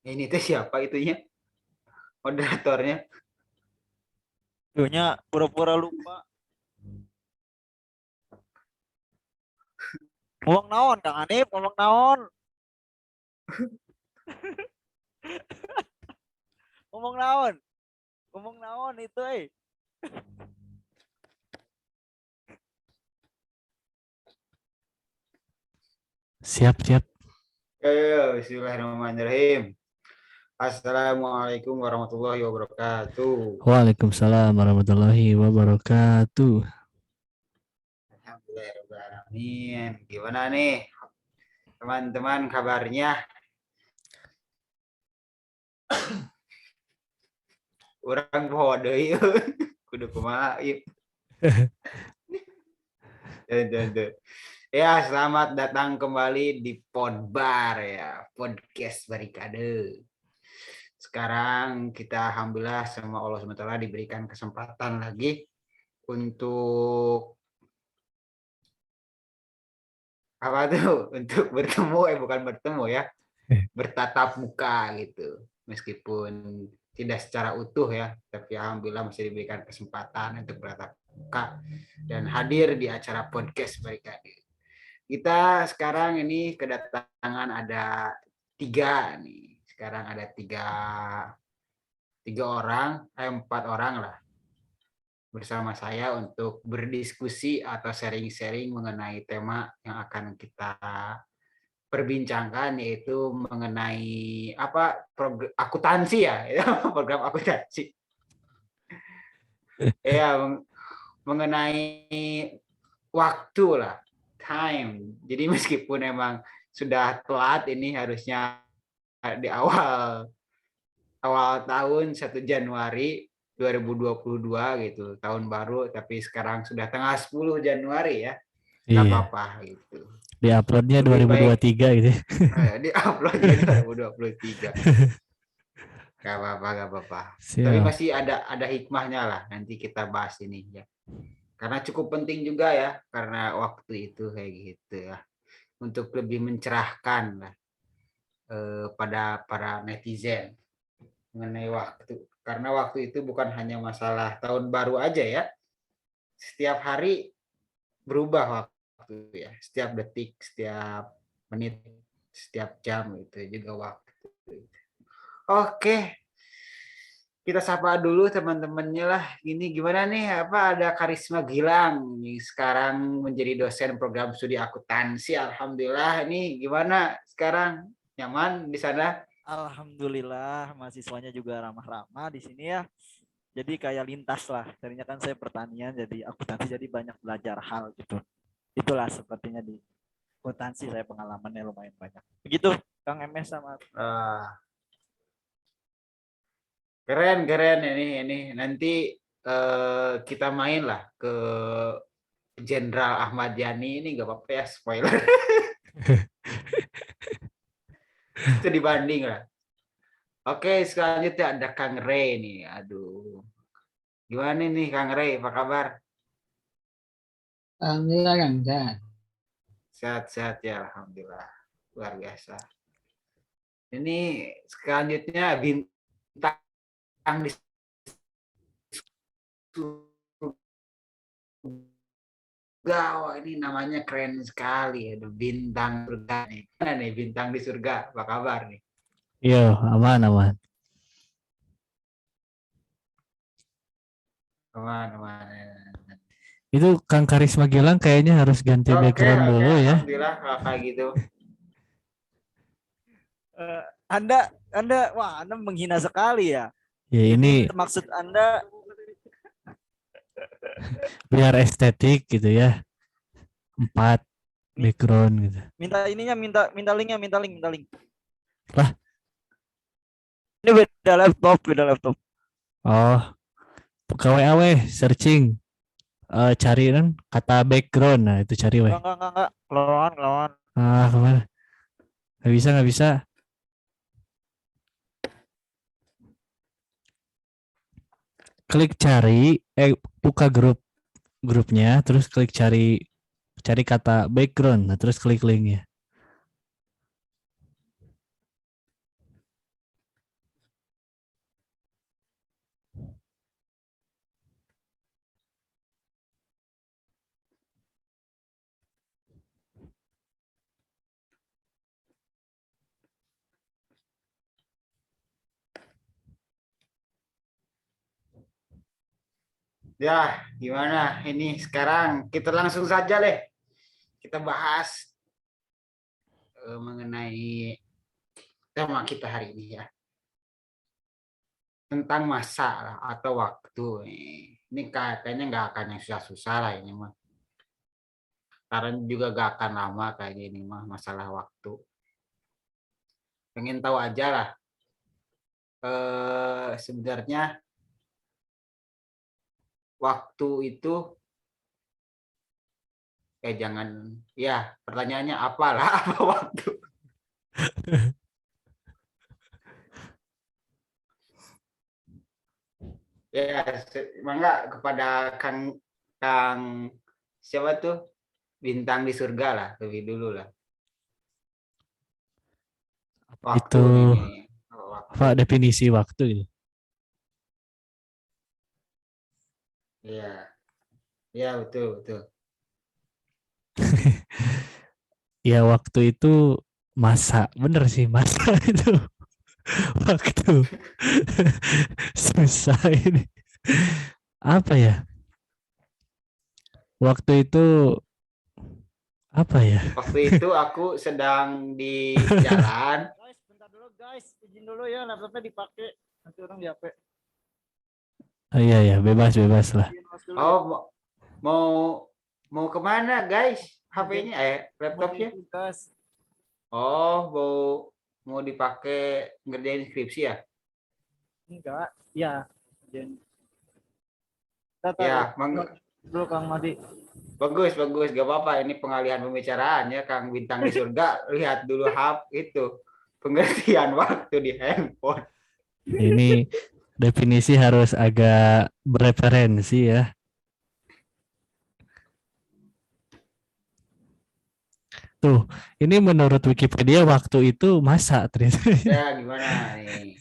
Ini teh siapa itunya? Moderatornya. Tuhnya pura-pura lupa. Ngomong naon Kang Hanif, ngomong naon? Ngomong naon? Ngomong naon itu Siap, siap. Yo, bismillahirrahmanirrahim. Assalamualaikum warahmatullahi wabarakatuh. Waalaikumsalam warahmatullahi wabarakatuh. Alhamdulillahirrahmanirrahim. Gimana nih teman-teman kabarnya? Orang poho deui. Kudu kumaha ieu. Ya, selamat datang kembali di Podbar ya, podcast Barikade. Sekarang kita alhamdulillah sama Allah SWT diberikan kesempatan lagi untuk apa tuh? Untuk bertemu, bukan bertemu ya, bertatap muka gitu. Meskipun tidak secara utuh ya, tapi alhamdulillah masih diberikan kesempatan untuk bertatap muka dan hadir di acara podcast Barikade. Kita sekarang ini kedatangan ada 3 nih. Sekarang ada tiga orang, 4 orang lah bersama saya untuk berdiskusi atau sharing-sharing mengenai tema yang akan kita perbincangkan, yaitu mengenai akuntansi ya, program akuntansi. Ya, mengenai waktu lah, time. Jadi meskipun emang sudah telat, ini harusnya di awal tahun 1 Januari 2022 gitu, tahun baru, tapi sekarang sudah tanggal 10 Januari ya. Nggak Iya. apa-apa gitu. Di uploadnya Lebih baik 2023 gitu. di uploadnya 2023. Nggak apa-apa, nggak apa-apa. Tapi Siap. masih ada hikmahnya lah, nanti kita bahas ini ya. Karena cukup penting juga ya, karena waktu itu kayak gitu ya. Untuk lebih mencerahkan lah pada para netizen mengenai waktu. Karena waktu itu bukan hanya masalah tahun baru aja ya. Setiap hari berubah waktu ya. Setiap detik, setiap menit, setiap jam itu juga waktu. Oke, kita sapa dulu teman-temannya lah. Ini gimana nih? Ada Karisma Gilang nih sekarang menjadi dosen program studi akuntansi. Alhamdulillah. Ini gimana sekarang? Nyaman di sana? Alhamdulillah mahasiswanya juga ramah-ramah di sini ya. Jadi kayak lintas lah. Tadinya kan saya pertanian jadi akuntansi jadi banyak belajar hal gitu. Itulah sepertinya di akuntansi saya pengalamannya lumayan banyak. Begitu Kang MS sama Keren ini nanti kita main lah ke Jenderal Ahmad Yani. Ini nggak apa-apa ya, spoiler. Itu dibanding lah. Oke, selanjutnya ada Kang Rey nih. Aduh, gimana nih Kang Rey, apa kabar? Alhamdulillah Kang sehat. Sehat-sehat ya, alhamdulillah, luar biasa. Ini selanjutnya bintang di surga. Wah, ini namanya keren sekali. Aduh, bintang surga nih. Mana nih bintang di surga? Apa kabar nih? Yo, aman, aman. Aman. Itu Kang Karisma Gilang kayaknya harus ganti background Oke, dulu ya. alhamdulillah kalau kayak gitu. Anda menghina sekali ya. Ya ini Maksud Anda biar estetik gitu ya. 4 background gitu. minta ininya minta link. Lah. Ini beda laptop. Oh, buka WA weh, searching. Cari kan kata background. Nah, itu cari weh. Enggak. Lawan. Ah, kemana? Nggak bisa. Klik cari, buka grupnya, terus klik cari kata background, nah terus klik linknya. Ya, gimana? Ini sekarang kita langsung saja deh. Kita bahas mengenai tema kita hari ini ya. Tentang masa lah, atau waktu. Ini kayaknya nggak akan yang susah-susah lah ini mah. Karena juga nggak akan lama kayaknya ini mah masalah waktu. Pengen tahu aja lah. Sebenarnya waktu itu jangan ya pertanyaannya apalah apa waktu. Ya, mangga kepada Kang Kang siapa tuh bintang di surga lah lebih dulu lah. Waktu Itu ini waktu. apa definisi waktu gitu. Iya, iya betul betul. Ya waktu itu masa, bener sih masa itu waktu. Susah ini. Apa ya? Waktu itu apa ya? Waktu itu aku sedang di jalan. Guys, bentar dulu guys, izin dulu ya laptopnya dipakai. Nanti orang di HP. Oh, iya ya, bebas bebas lah. Izin mas dulu ya. Oh, mau mau kemana guys? Izin HP-nya laptopnya? tugas. Oh, mau dipakai ngerjain skripsi ya? Enggak, ya. Izin. Tata Ya, dulu Kang Madi. bagus bagus, gak apa-apa. Ini pengalihan pembicaraan ya, Kang Bintang di surga. Lihat dulu itu pengertian waktu di handphone. Ini definisi harus agak bereferensi ya. Tuh, ini menurut Wikipedia waktu itu masa ternyata. Ya, gimana nih?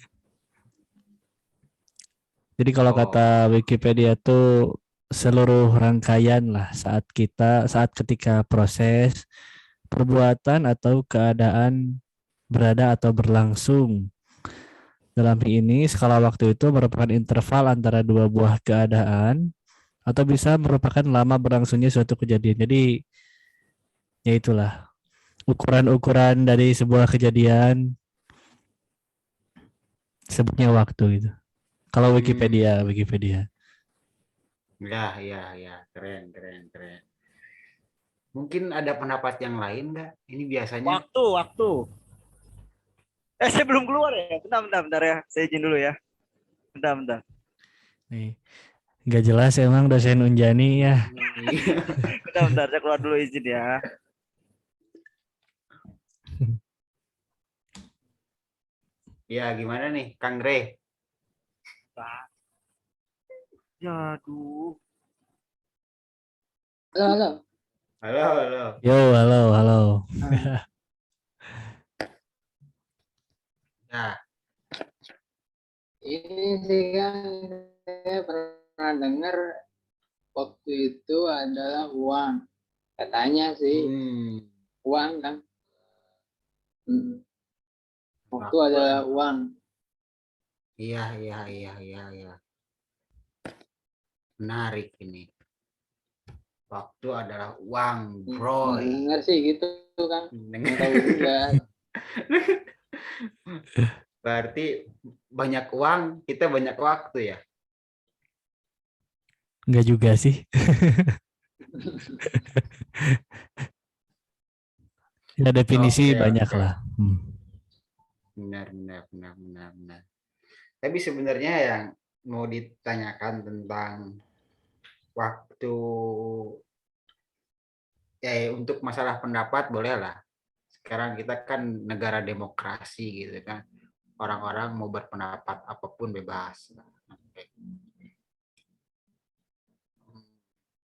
Jadi kalau kata Wikipedia tuh seluruh rangkaian lah saat ketika proses perbuatan atau keadaan berada atau berlangsung. Dalam hal ini skala waktu itu merupakan interval antara dua buah keadaan atau bisa merupakan lama berlangsungnya suatu kejadian. Jadi ya itulah ukuran-ukuran dari sebuah kejadian sebutnya waktu gitu. Kalau Wikipedia. Ya, ya, ya, keren, keren, keren. Mungkin ada pendapat yang lain nggak? Ini biasanya. Waktu. Saya belum keluar ya. Bentar ya. Saya izin dulu ya. Bentar. Nih, nggak jelas emang dosen Unjani ya. Bentar. Saya keluar dulu izin ya. Ya, gimana nih, Kang Re? Ya, aduh. Halo. Halo, halo. Yo, halo. Ya, Ini sih kan saya pernah dengar waktu itu adalah uang. Katanya sih uang kan. Waktu adalah uang. Iya. Menarik ini. Waktu adalah uang, bro. Dengar sih gitu kan. Nggak tahu juga. Berarti banyak uang, kita banyak waktu ya? Nggak juga sih. Ya definisi Oke, banyak oke. lah. Benar. Tapi sebenarnya yang mau ditanyakan tentang waktu, untuk masalah pendapat boleh lah. Sekarang kita kan negara demokrasi gitu kan. Orang-orang mau berpendapat apapun bebas.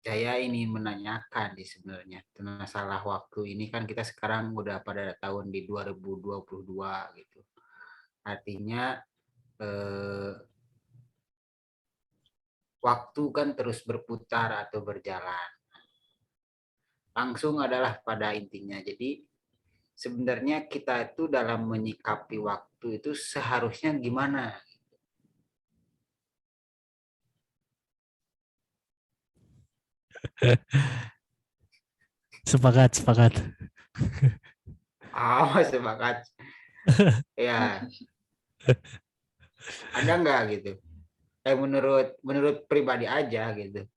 Saya ini menanyakan sebenarnya masalah waktu ini kan kita sekarang udah pada tahun di 2022 gitu. Artinya waktu kan terus berputar atau berjalan. Langsung adalah pada intinya. Jadi sebenarnya kita itu dalam menyikapi waktu itu seharusnya gimana? Sepakat. Sepakat. Ya, ada nggak gitu? Menurut pribadi aja gitu.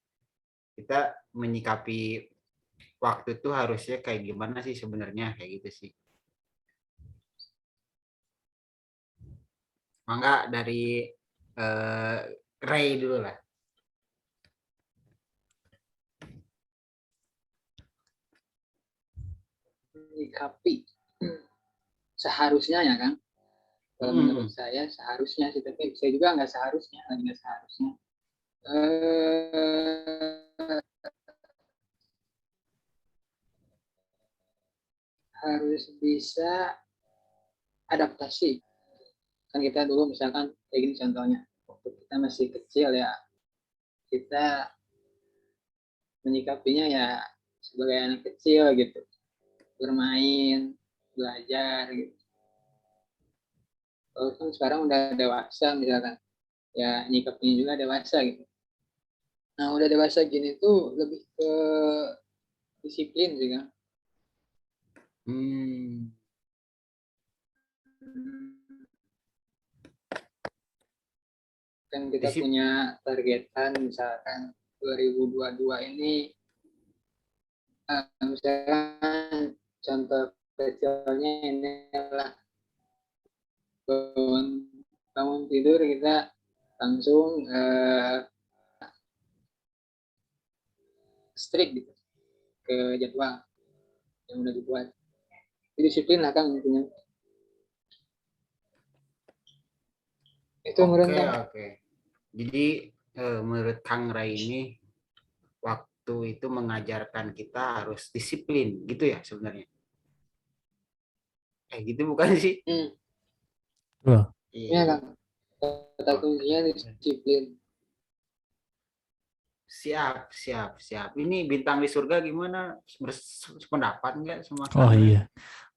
Kita menyikapi waktu itu harusnya kayak gimana sih sebenarnya kayak gitu sih. Mangga dari Ray dulu lah. Menyikapi seharusnya ya kan. Kalau menurut saya seharusnya sih, tapi saya juga nggak seharusnya. Harus bisa adaptasi. Kan kita dulu misalkan kayak gini contohnya, waktu kita masih kecil ya, kita menyikapinya ya sebagai anak kecil gitu, bermain, belajar gitu. Kalau kan sekarang udah dewasa misalkan, ya nyikapinya juga dewasa gitu. Nah udah dewasa gini tuh lebih ke disiplin sih kan. Kan kita punya targetan misalkan 2022 ini, misalkan contoh kecilnya ini adalah bangun tidur kita langsung strict gitu ke jadwal yang udah dibuat. Jadi disiplin lah kan intinya. Itu Oke. Jadi menurut Kang Ray ini waktu itu mengajarkan kita harus disiplin gitu ya sebenarnya. Gitu bukan sih? Iya kan. Kata kuncinya disiplin. Siap. Ini Bintang di Surga gimana? Sependapat nggak sama Kang Oh Ray? iya,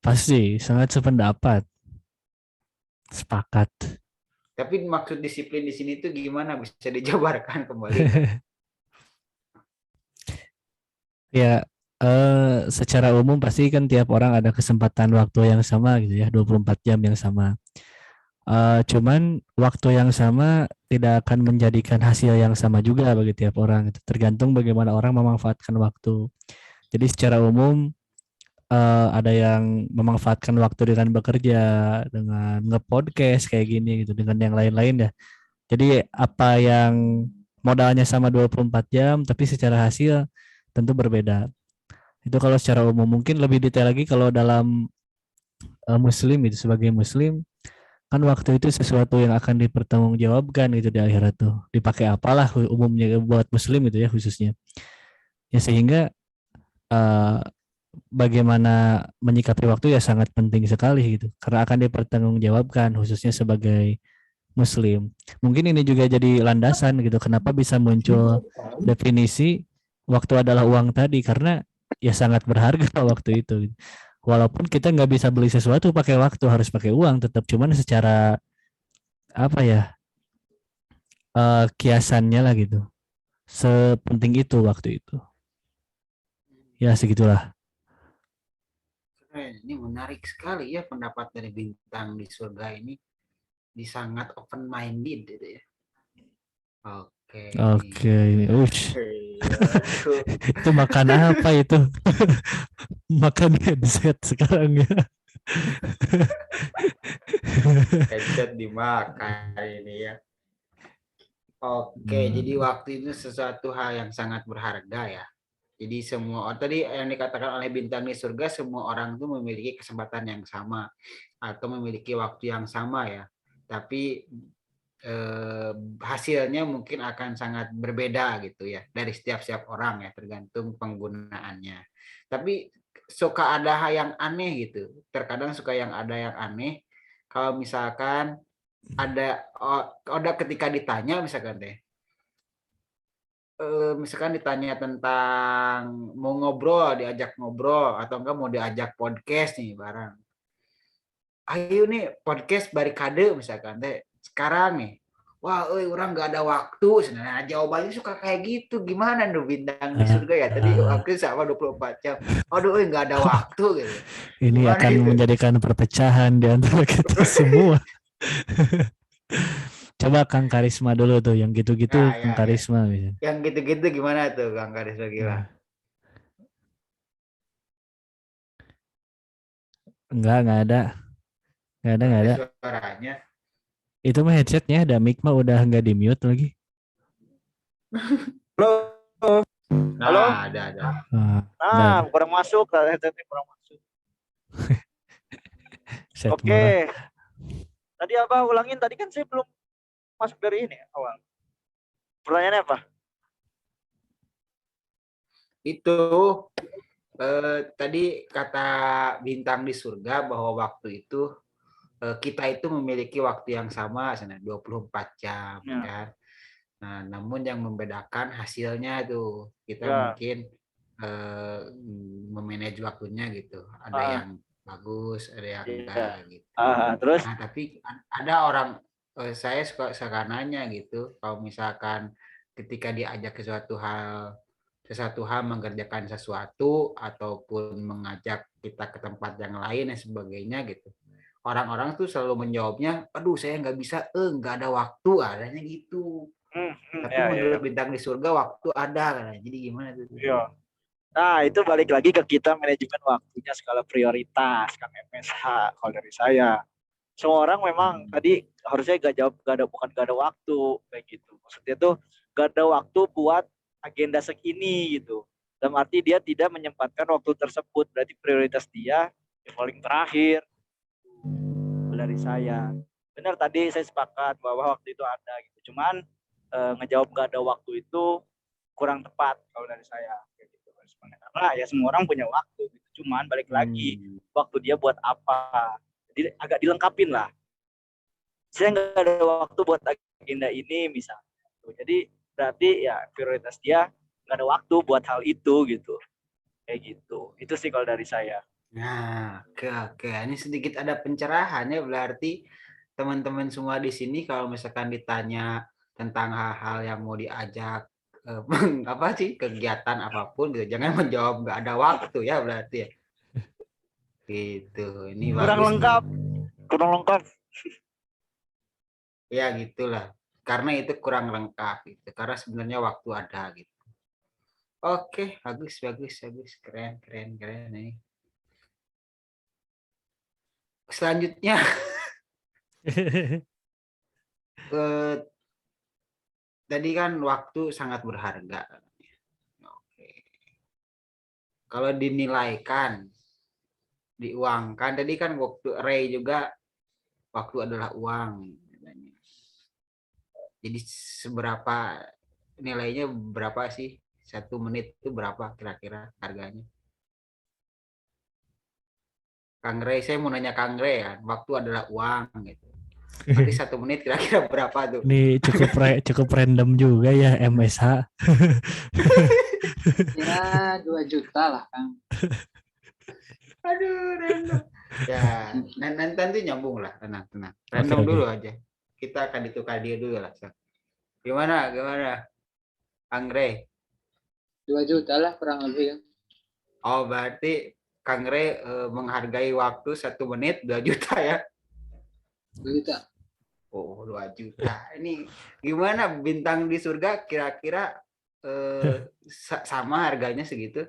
pasti sangat sependapat. Sepakat. Tapi maksud disiplin di sini tuh gimana, bisa dijabarkan kembali? Ya, secara umum pasti kan tiap orang ada kesempatan waktu yang sama gitu ya, 24 jam yang sama. Cuman waktu yang sama tidak akan menjadikan hasil yang sama juga bagi tiap orang. Tergantung bagaimana orang memanfaatkan waktu. Jadi secara umum ada yang memanfaatkan waktu dengan bekerja, dengan nge-podcast kayak gini gitu, dengan yang lain-lain ya. Jadi apa yang modalnya sama 24 jam tapi secara hasil tentu berbeda. Itu kalau secara umum. Mungkin lebih detail lagi kalau dalam muslim itu, sebagai muslim kan waktu itu sesuatu yang akan dipertanggungjawabkan gitu di akhirat tuh. Dipakai apalah umumnya buat muslim itu ya khususnya. Ya sehingga uh, bagaimana menyikapi waktu ya sangat penting sekali gitu, karena akan dipertanggungjawabkan khususnya sebagai muslim. Mungkin ini juga jadi landasan gitu kenapa bisa muncul definisi waktu adalah uang tadi, karena ya sangat berharga waktu itu. Walaupun kita nggak bisa beli sesuatu pakai waktu, harus pakai uang tetap, cuman secara apa ya, kiasannya lah gitu. Sepenting itu waktu itu. Ya segitulah. Ini menarik sekali ya pendapat dari Bintang di Surga ini, sangat open minded gitu ya. Oke. Itu makan apa itu? Makan headset sekarang ya. Headset dimakan ini ya. Jadi waktu itu sesuatu hal yang sangat berharga ya. Jadi semua tadi yang dikatakan oleh Bintang di Surga, semua orang itu memiliki kesempatan yang sama atau memiliki waktu yang sama ya. Tapi hasilnya mungkin akan sangat berbeda gitu ya dari setiap orang ya, tergantung penggunaannya. Tapi suka ada hal yang aneh gitu. Terkadang suka ada yang aneh. Kalau misalkan ada ketika ditanya misalkan ditanya tentang mau ngobrol, diajak ngobrol atau enggak mau diajak podcast nih bareng. Ayo nih podcast barikade misalkan sekarang nih wah, orang nggak ada waktu. Nah, jawabannya suka kayak gitu. Gimana tuh bintang di surga ya? Tadi waktu sama 24 jam. Aduh, nggak ada waktu gitu. Ini Gimana akan itu? menjadikan perpecahan di antara kita semua. Coba Kang Karisma dulu tuh, yang gitu-gitu Nah, Kang ya. Karisma. Gitu. Yang gitu-gitu gimana tuh, Kang Karisma gila? Enggak ada. Enggak ada. Suaranya. Itu mah headsetnya ada mic mah udah nggak di mute lagi. Halo. Halo. Nah, ada. Nah, kurang masuk, headsetnya kurang masuk. Oke. Tadi apa? Ulangin, tadi kan saya belum masuk dari ini awal. Pertanyaannya apa? Itu tadi kata bintang di surga bahwa waktu itu kita itu memiliki waktu yang sama, 24 jam, Ya. kan. Nah, namun yang membedakan hasilnya tuh kita Ya. mungkin memanage waktunya gitu. Ada yang bagus, ada yang enggak gitu. Terus? Nah, tapi ada orang, saya suka nanya gitu, kalau misalkan ketika diajak ke sesuatu hal mengerjakan sesuatu ataupun mengajak kita ke tempat yang lain dan sebagainya gitu. Orang-orang tuh selalu menjawabnya, aduh saya nggak bisa, nggak ada waktu, adanya gitu. Tapi menurut bintang di surga waktu ada, kan. Jadi gimana tuh? Iya. Nah, itu balik lagi ke kita manajemen waktunya skala prioritas, Kang MSH, kalau dari saya. Semua orang memang tadi harusnya bukan gak ada waktu kayak gitu. Maksudnya tuh gak ada waktu buat agenda segini gitu. Dalam arti dia tidak menyempatkan waktu tersebut, berarti prioritas dia yang paling terakhir dari saya. Benar, tadi saya sepakat bahwa waktu itu ada gitu. Cuman ngejawab gak ada waktu itu kurang tepat kalau dari saya. Karena ya semua orang punya waktu gitu. Cuman balik lagi waktu dia buat apa. Jadi agak dilengkapin lah. Saya nggak ada waktu buat agenda ini misalnya. Jadi berarti ya prioritas dia nggak ada waktu buat hal itu gitu. Kayak gitu. Itu sih kalau dari saya. Nah, oke. Ini sedikit ada pencerahan ya, berarti teman-teman semua di sini kalau misalkan ditanya tentang hal-hal yang mau diajak apa sih kegiatan apapun gitu, jangan menjawab nggak ada waktu ya, berarti ya. Gitu. Ini Kurang lengkap. Ya gitulah. Karena itu kurang lengkap gitu. Karena sebenarnya waktu ada gitu. Oke, bagus. Keren ini. Selanjutnya tadi kan waktu sangat berharga. Oke. Kalau dinilaikan, diuangkan, tadi kan waktu Ray juga waktu adalah uang. Jadi seberapa nilainya berapa sih? 1 menit itu berapa kira-kira harganya? Kang Ray, saya mau nanya Kang Ray ya, waktu adalah uang gitu. Berarti 1 menit kira-kira berapa tuh? Ini cukup random juga ya MSH. Ya 2 juta lah Kang. Aduh, random. Ya, nanti nyambung lah, tenang. Random dulu aja. Kita akan ditukar dia dulu lah. Gimana, Kang Ray? 2 juta lah kurang lebih. Oh, berarti Kang Ray menghargai waktu 1 menit 2 juta ya? 2 juta. Oh, 2 juta. Ini gimana bintang di surga kira-kira sama harganya segitu?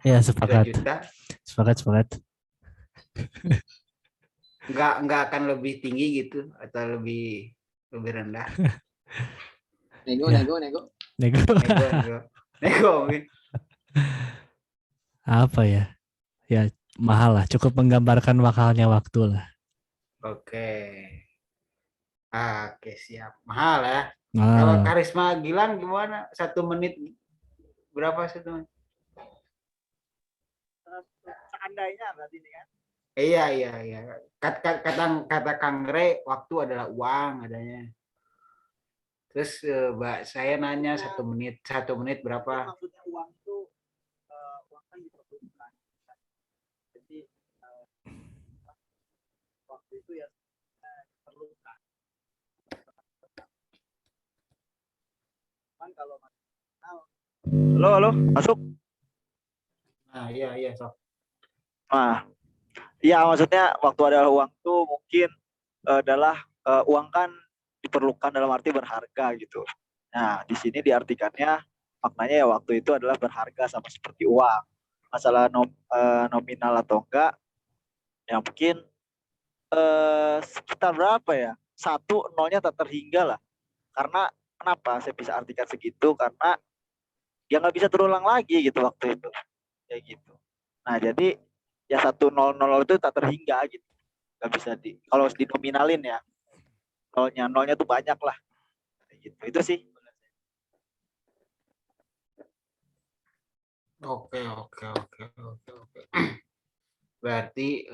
Ya, sepakat. 2 juta. Sepakat. Nggak akan lebih tinggi gitu atau lebih rendah? Nego. Apa ya? Ya mahal lah. Cukup menggambarkan mahalnya waktu lah. Oke, siap. Mahal ya. Kalau Karisma Gilang gimana? 1 menit berapa 1 menit? Seandainya berarti ini kan. Iya. Kata Kang Ray, waktu adalah uang adanya. Terus Mbak, saya nanya 1 menit berapa? Maksudnya uang itu uang kan diperlukan. Jadi waktu itu ya diperlukan. kalau halo, masuk. Nah, iya, sok. Nah, iya maksudnya waktu ada uang tuh mungkin adalah uang kan diperlukan dalam arti berharga gitu. Nah, di sini diartikannya maknanya ya waktu itu adalah berharga sama seperti uang. Masalah nominal atau enggak, ya mungkin sekitar berapa ya? Satu nolnya tak terhingga lah. Karena kenapa saya bisa artikan segitu? Karena dia nggak bisa terulang lagi gitu waktu itu. Kayak gitu. Nah, jadi ya 100 itu tak terhingga gitu. Nggak bisa kalau dinominalin ya. Nolnya tuh banyak lah. Kayak gitu. Itu sih. Oke. Berarti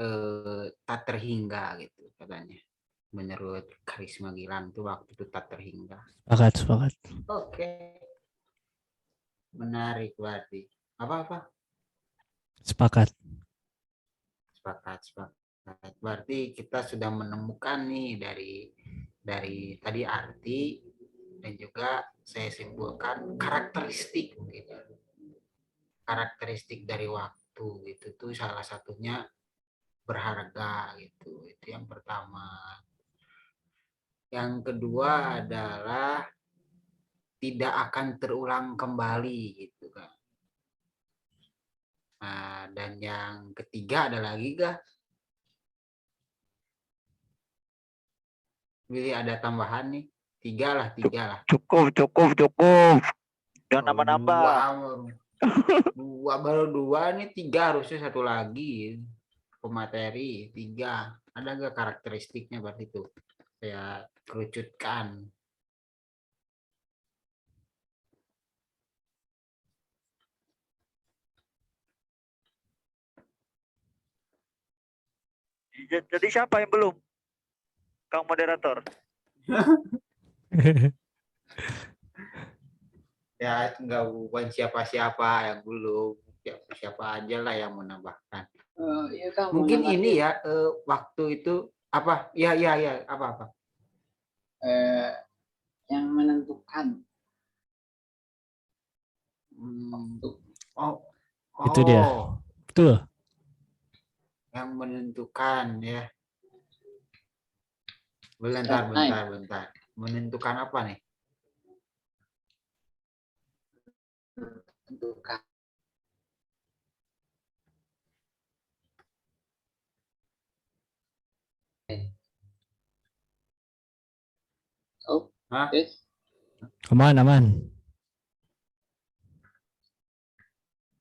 tak terhingga gitu katanya. Menurut Karisma Gilang tuh waktu itu tak terhingga. Sepakat. Oke. Menarik berarti. Apa? Sepakat. Sepakat. Berarti kita sudah menemukan nih dari tadi arti dan juga saya simpulkan karakteristik gitu. Karakteristik dari waktu itu tuh salah satunya berharga gitu. Itu yang pertama. Yang kedua adalah tidak akan terulang kembali gitu kan. Nah, dan yang ketiga ada lagi gak? Pilih ada tambahan nih. Tiga lah. Cukup. Jangan nambah-nambah. Dua baru dua nih, tiga harusnya satu lagi pemateri tiga. Ada gak karakteristiknya berarti itu? Saya kerucutkan. Jadi siapa yang belum? Kang moderator. Ya nggak bukan siapa-siapa yang belum, siapa aja lah yang menambahkan. Iya, Kang, Mungkin ini ya waktu itu apa? Ya apa? Yang menentukan waktu. Itu dia. Betul. Yang menentukan ya. Bentar. Menentukan apa nih? menentukan. Oh, Hah? yes. Aman.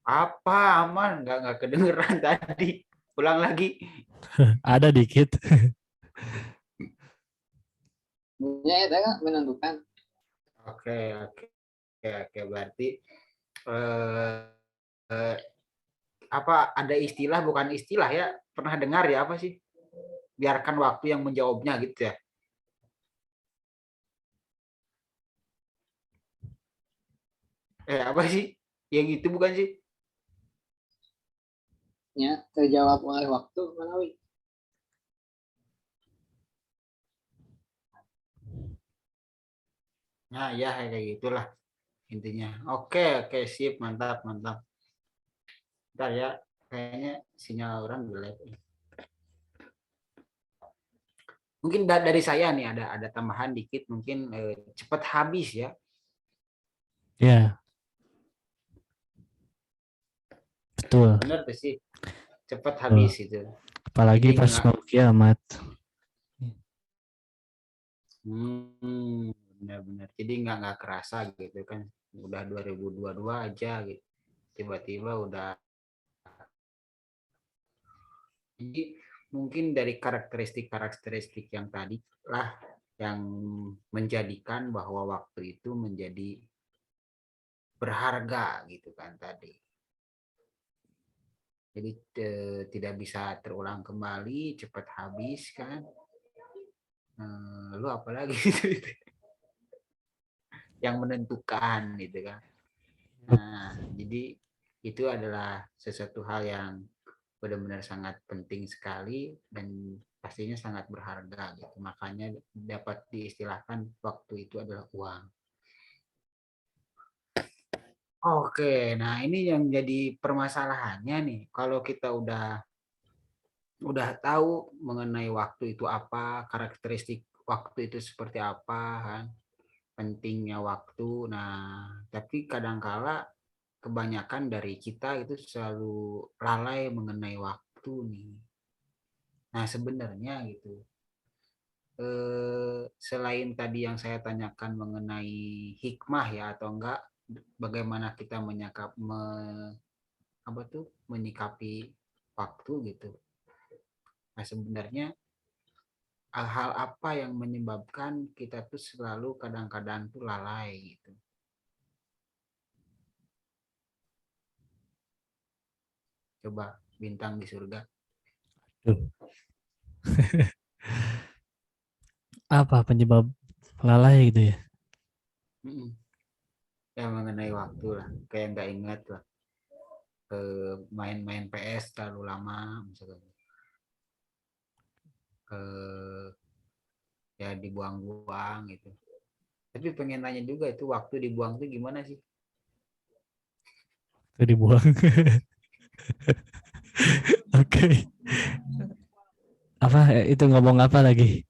Apa aman? Nggak kedengeran tadi. Ulang lagi. Ada dikit. Ya, itu kan menentukan. Oke. Berarti eh, apa ada istilah bukan istilah ya? Pernah dengar ya apa sih? Biarkan waktu yang menjawabnya gitu ya. Apa sih? Yang itu bukan sih? Ya, terjawab oleh waktu melalui. Nah, ya kayak gitulah intinya. Oke, sip, mantap. Bentar ya, kayaknya sinyal orang jelek. Mungkin dari saya nih ada tambahan dikit, mungkin cepat habis ya. Ya, betul. Bener tuh sih, cepat habis itu. Apalagi Jadi pas mau kiamat. Benar. Jadi nggak kerasa gitu kan. Udah 2022 aja gitu. Tiba-tiba udah. Jadi mungkin dari karakteristik yang tadi lah yang menjadikan bahwa waktu itu menjadi berharga gitu kan tadi. Jadi tidak bisa terulang kembali, cepat habis kan. Lalu apalagi gitu, yang menentukan gitu kan. Nah, jadi itu adalah sesuatu hal yang benar-benar sangat penting sekali dan pastinya sangat berharga gitu. Makanya dapat diistilahkan waktu itu adalah uang. Oke, nah ini yang jadi permasalahannya nih. Kalau kita udah tahu mengenai waktu itu apa, karakteristik waktu itu seperti apa kan, pentingnya waktu. Nah, tapi kadangkala kebanyakan dari kita itu selalu lalai mengenai waktu nih. Nah, sebenarnya gitu. Selain tadi yang saya tanyakan mengenai hikmah ya atau enggak, bagaimana kita menyikapi waktu gitu. Nah, sebenarnya hal apa yang menyebabkan kita tuh selalu kadang-kadang tuh lalai gitu. Coba bintang di surga. Tuh. Apa penyebab lalai gitu ya? Ya mengenai waktu lah, kayak nggak ingat lah. Main-main PS terlalu lama misalkan. Ya dibuang-buang gitu. Tapi pengen nanya juga itu waktu dibuang tuh gimana sih? Itu dibuang. Oke. Apa itu ngomong apa lagi?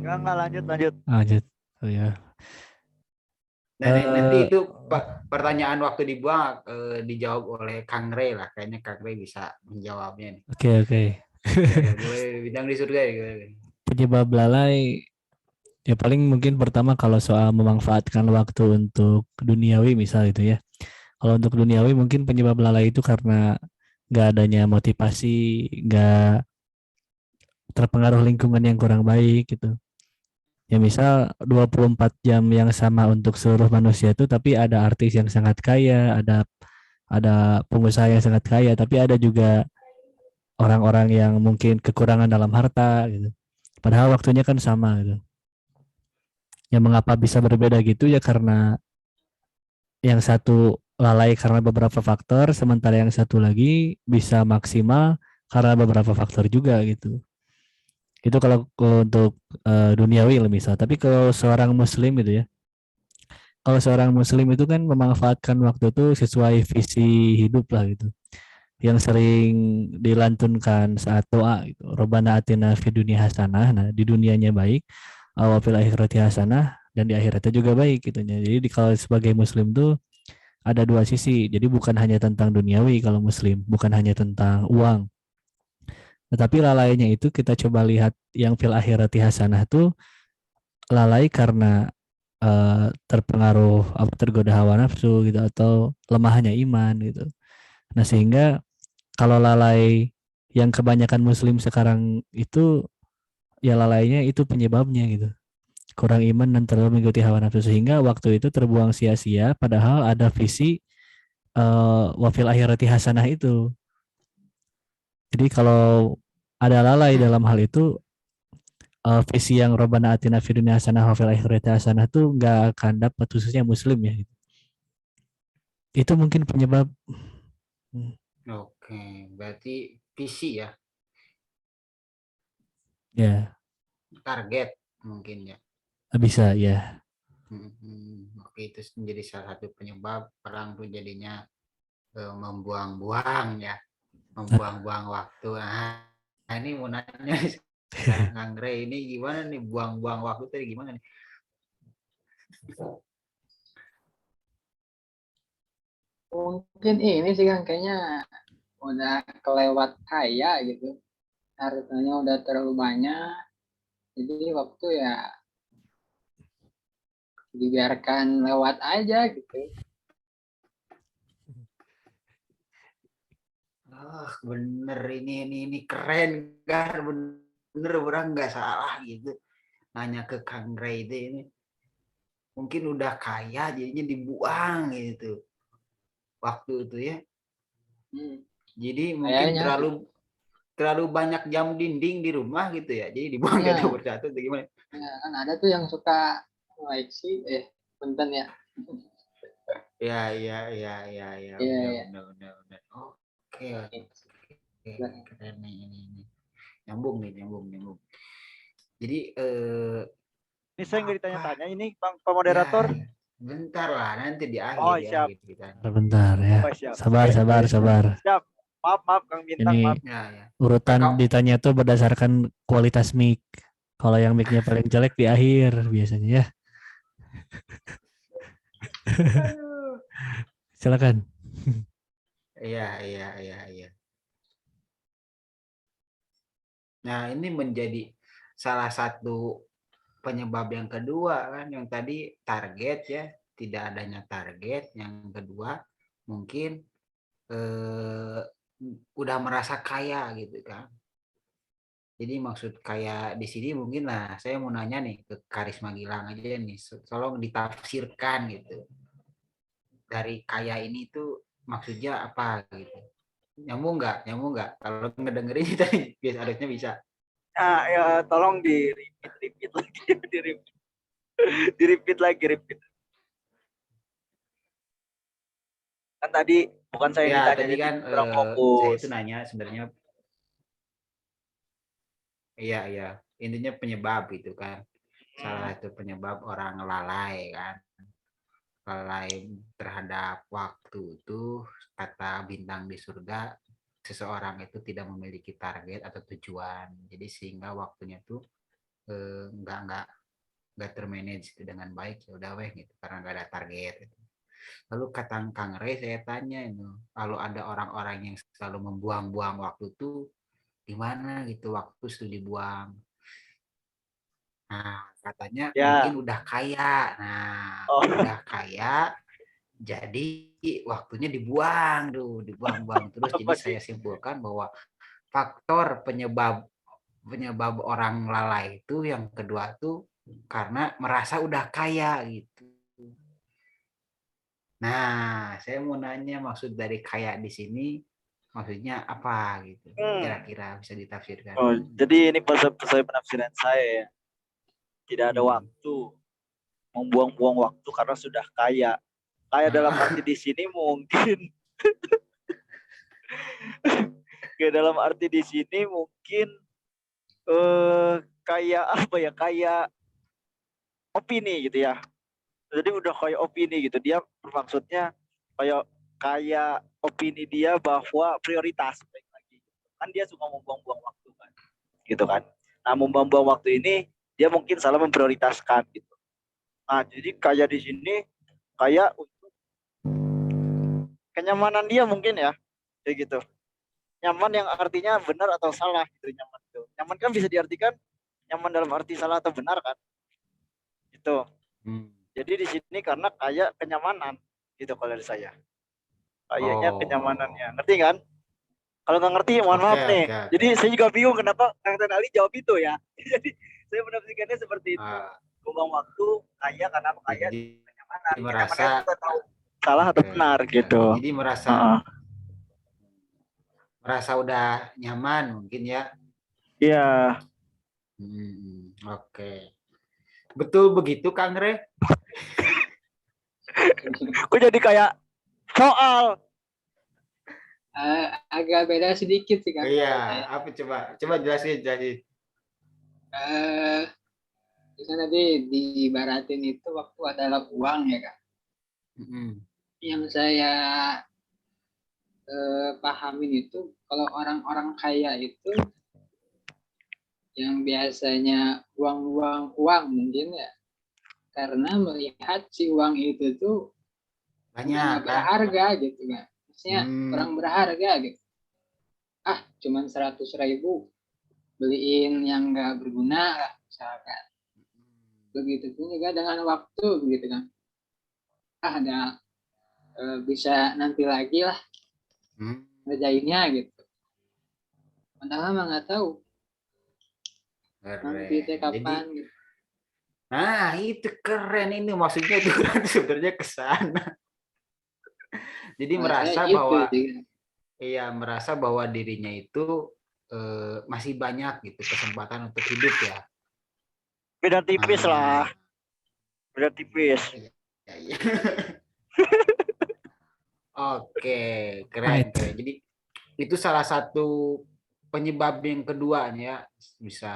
Enggak, lanjut. Lanjut. Oh ya. Nanti itu pertanyaan waktu dibuang dijawab oleh Kang Rey lah. Kayaknya Kang Rey bisa menjawabnya nih. Oke. Ya, boleh bintang di surga ya. Penyebab lalai ya paling mungkin pertama kalau soal memanfaatkan waktu untuk duniawi misal itu ya. Kalau untuk duniawi mungkin penyebab lalai itu karena nggak adanya motivasi, nggak terpengaruh lingkungan yang kurang baik gitu. Ya misal 24 jam yang sama untuk seluruh manusia itu tapi ada artis yang sangat kaya, ada pengusaha yang sangat kaya, tapi ada juga orang-orang yang mungkin kekurangan dalam harta gitu. Padahal waktunya kan sama gitu. Ya mengapa bisa berbeda gitu ya karena yang satu lalai karena beberapa faktor, sementara yang satu lagi bisa maksimal karena beberapa faktor juga gitu. Itu kalau untuk duniawi lah misal. Tapi kalau seorang muslim gitu ya, kalau seorang muslim itu kan memanfaatkan waktu itu sesuai visi hidup lah gitu. Yang sering dilantunkan saat doa gitu. Robbana atina fid dunya hasanah. Nah, di dunianya baik, wa fil akhirati hasanah dan di akhiratnya juga baik gitu ya. Jadi kalau sebagai muslim tuh ada dua sisi. Jadi bukan hanya tentang duniawi kalau muslim, bukan hanya tentang uang. Tetapi lalainya itu kita coba lihat yang fil akhirati hasanah tuh lalai karena terpengaruh apa tergoda hawa nafsu gitu atau lemahnya iman gitu. Nah, sehingga kalau lalai yang kebanyakan muslim sekarang itu ya lalainya itu penyebabnya gitu. Kurang iman dan terlalu mengikuti hawa nafsu sehingga waktu itu terbuang sia-sia padahal ada visi wafil akhirati hasanah itu. Jadi kalau ada lalai dalam hal itu visi yang Robbana atina fid dunya hasanah wa fil akhirati hasanah tuh nggak akan dapat khususnya muslim ya gitu. Itu mungkin penyebab. Oke, berarti visi ya, Ya, target mungkin ya. bisa ya. Oke, itu menjadi salah satu penyebab orang tuh jadinya membuang-buang ya, membuang-buang waktu. Nah, ini mau nanya sekarang Kang Rey ini gimana nih buang-buang waktu tadi gimana nih? Mungkin ini sih kan kayaknya udah kelewat kaya gitu. Hartanya udah terlalu banyak. Jadi waktu ya dibiarkan lewat aja gitu. Bener ini keren kan, bener orang nggak salah gitu. Nanya ke Kang Rey ini mungkin udah kaya jadinya dibuang gitu waktu itu ya. Jadi mungkin Kayaknya terlalu banyak jam dinding di rumah gitu ya, jadi dibuang ya, satu persatu atau gimana? ya, kan ada tuh yang suka koleksi punten ya. Ya, Iya. benar. Oke, keren nih ini. Nyambung. Jadi Ini saya nggak ditanya-tanya ini Bang Pak ya, Moderator. Bentar lah, nanti di Oh, akhir siap. kita. Bentar ya. Oh, siap. Sabar, sabar, sabar. Siap. Maaf Kang Bintang, Ini maaf. Ya. urutan ditanya tuh berdasarkan kualitas mic. Kalau yang mic-nya paling jelek di akhir biasanya ya. Silakan. Iya. Nah, ini menjadi salah satu penyebab yang kedua kan, yang tadi target ya, tidak adanya target. Yang kedua mungkin udah merasa kaya gitu kan. Jadi maksud kaya di sini mungkin lah, saya mau nanya nih ke Karisma Gilang aja nih, tolong ditafsirkan gitu. Dari kaya ini tuh maksudnya apa gitu. Nyambung nggak? Kalau ngedengerin tadi biasa harusnya bisa. Ya, tolong di-repeat lagi, di-repeat lagi. Kan tadi bukan saya yang Ya ditanya, tadi jadi kan kurang saya fokus. itu nanya sebenarnya, iya intinya penyebab gitu kan. Salah satu penyebab orang lalai kan, lalai terhadap waktu itu, kata Bintang di Surga, seseorang itu tidak memiliki target atau tujuan, jadi sehingga waktunya tuh nggak termanage itu dengan baik, ya udah weh gitu karena nggak ada target gitu. Lalu kata Kang Rey, saya tanya itu, kalau ada orang-orang yang selalu membuang-buang waktu tuh gimana gitu, waktu itu dibuang. Nah, katanya Ya. mungkin udah kaya. Nah, Oh. udah kaya, jadi waktunya dibuang tuh, dibuang-buang terus. Jadi saya simpulkan bahwa faktor penyebab orang lalai itu yang kedua tuh karena merasa udah kaya gitu. Nah, saya mau nanya maksud dari kaya di sini maksudnya apa gitu. Kira-kira bisa ditafsirkan. Oh, jadi ini sesuai penafsiran saya ya. Tidak ada waktu. Membuang-buang waktu karena sudah kaya. Kaya dalam arti di sini mungkin dalam arti di sini mungkin kayak apa ya? Kayak opini gitu ya. Jadi udah kayak opini gitu. Dia maksudnya kayak opini dia bahwa prioritas baik lagi. Kan dia suka membuang-buang waktu kan. Gitu kan. Nah, membuang-buang waktu ini dia mungkin salah memprioritaskan gitu. Nah, jadi kayak di sini kayak untuk kenyamanan dia mungkin ya. Kayak gitu. Nyaman yang artinya benar atau salah gitu, nyaman itu. Nyaman kan bisa diartikan nyaman dalam arti salah atau benar kan. Gitu. Jadi di sini karena kayak kenyamanan gitu kalau dari saya. Kayaknya kenyamanannya. Ngerti kan? Kalau nggak ngerti mohon maaf nih. Jadi saya juga bingung kenapa Kang Ali jawab itu ya. Jadi saya menafsirkannya seperti itu. Buang waktu kaya karena kaya kenyamanan. Merasa kita tahu salah atau benar gitu. Jadi merasa udah nyaman mungkin ya. Iya. Oke. Betul begitu Kang Re? Kok jadi kayak soal agak beda sedikit sih Kang. Iya, apa coba jelasin. Bisa tadi diibaratin itu waktu adalah uang ya Kak. Yang saya pahamin itu kalau orang-orang kaya itu yang biasanya buang-buang uang mungkin ya karena melihat si uang itu tuh banyak berharga gitu kan, maksudnya kurang berharga gitu. Cuman 100.000 beliin yang nggak berguna lah misalkan. Begitu pun juga dengan waktu gitu kan. Ada bisa nanti lagi lah ngerjainnya gitu. Padahal mah nggak tahu nanti kapan. Jadi, nah itu keren ini maksudnya itu sebenarnya ke sana. Jadi merasa bahwa dirinya itu masih banyak gitu kesempatan untuk hidup ya. Beda tipis lah. Beda tipis. Ya. Oke, keren. Jadi itu salah satu penyebab yang kedua nih ya, bisa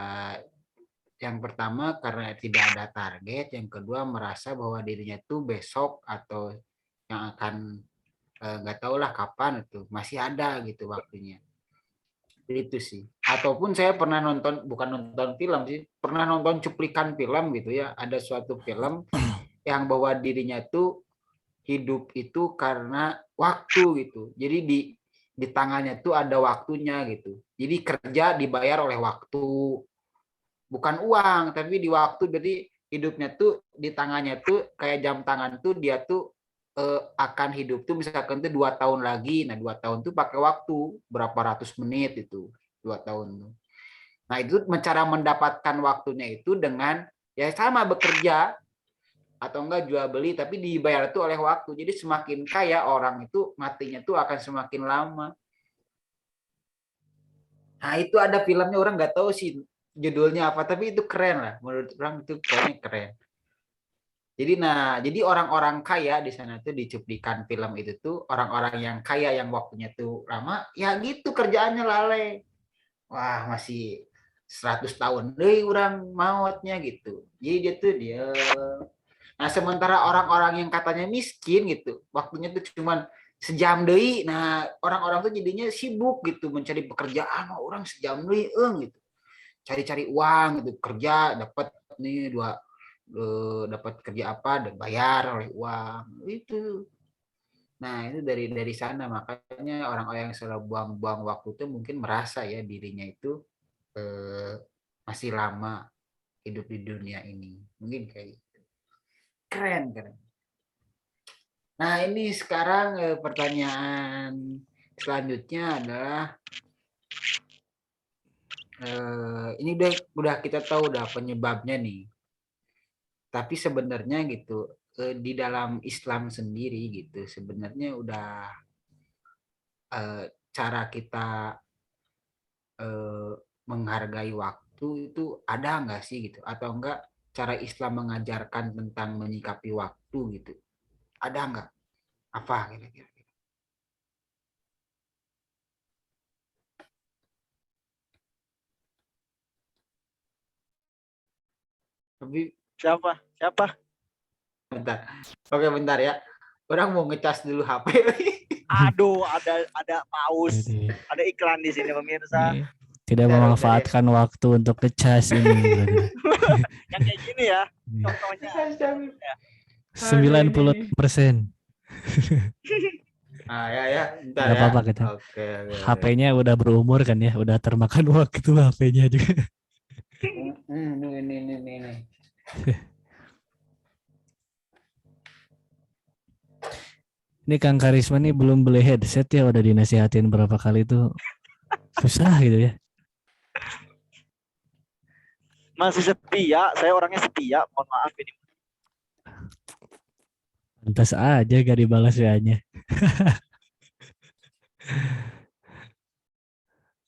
yang pertama karena tidak ada target, yang kedua merasa bahwa dirinya tuh besok atau yang akan nggak tahu lah kapan itu masih ada gitu waktunya. Itu sih. Ataupun saya pernah nonton, bukan nonton film sih, pernah nonton cuplikan film gitu ya. Ada suatu film yang bahwa dirinya tuh hidup itu karena waktu gitu. Jadi di tangannya tuh ada waktunya gitu. Jadi kerja dibayar oleh waktu, bukan uang, tapi di waktu. Jadi hidupnya tuh di tangannya tuh kayak jam tangan tuh dia tuh akan hidup tuh misalkan tuh 2 tahun lagi. Nah 2 tahun tuh pakai waktu berapa ratus menit itu 2 tahun tuh. Nah itu cara mendapatkan waktunya itu dengan ya sama bekerja atau enggak jual beli tapi dibayar itu oleh waktu. Jadi semakin kaya orang itu matinya tuh akan semakin lama. Nah itu ada filmnya, orang nggak tahu sih judulnya apa tapi itu keren lah, menurut orang itu pokoknya keren. Jadi orang-orang kaya di sana tuh di cuplikan film itu tuh orang-orang yang kaya yang waktunya tuh lama ya gitu kerjaannya lalai. Wah masih 100 tahun deh orang mautnya gitu. Jadi dia. Nah, sementara orang-orang yang katanya miskin gitu, waktunya tuh cuman sejam deui. Nah, orang-orang tuh jadinya sibuk gitu mencari pekerjaan. Oh, orang sejam deui gitu. Cari-cari uang gitu, kerja dapat nih dapat kerja apa dan bayar oleh uang. Itu. Nah, itu dari sana makanya orang-orang yang selalu buang-buang waktu itu mungkin merasa ya dirinya itu masih lama hidup di dunia ini. Mungkin kayak gitu. Keren. Nah, ini sekarang pertanyaan selanjutnya adalah ini udah kita tahu udah penyebabnya nih. Tapi sebenarnya gitu di dalam Islam sendiri gitu sebenarnya udah cara kita menghargai waktu itu ada nggak sih gitu atau enggak cara Islam mengajarkan tentang menyikapi waktu gitu ada nggak apa kira-kira? Tapi Siapa? bentar. Oke, bentar ya. Orang mau ngecas dulu HP. Aduh, ada paus, Jadi, ada iklan di sini pemirsa. ini tidak Bentar, memanfaatkan waktu untuk ngecas ini, brother. Yang kayak gini ya, Ini contohnya. 90%. Ah ya, bentar Gak ya. apa-apa kita. Oke. HP-nya udah berumur kan ya, udah termakan waktu HP-nya juga. Ini. Ini Kang Karisma nih belum beli headset ya, udah dinasihatin berapa kali tuh susah gitu ya. Masih setia, saya orangnya setia, mohon maaf ini. Pantas aja gak dibalas WA-nya.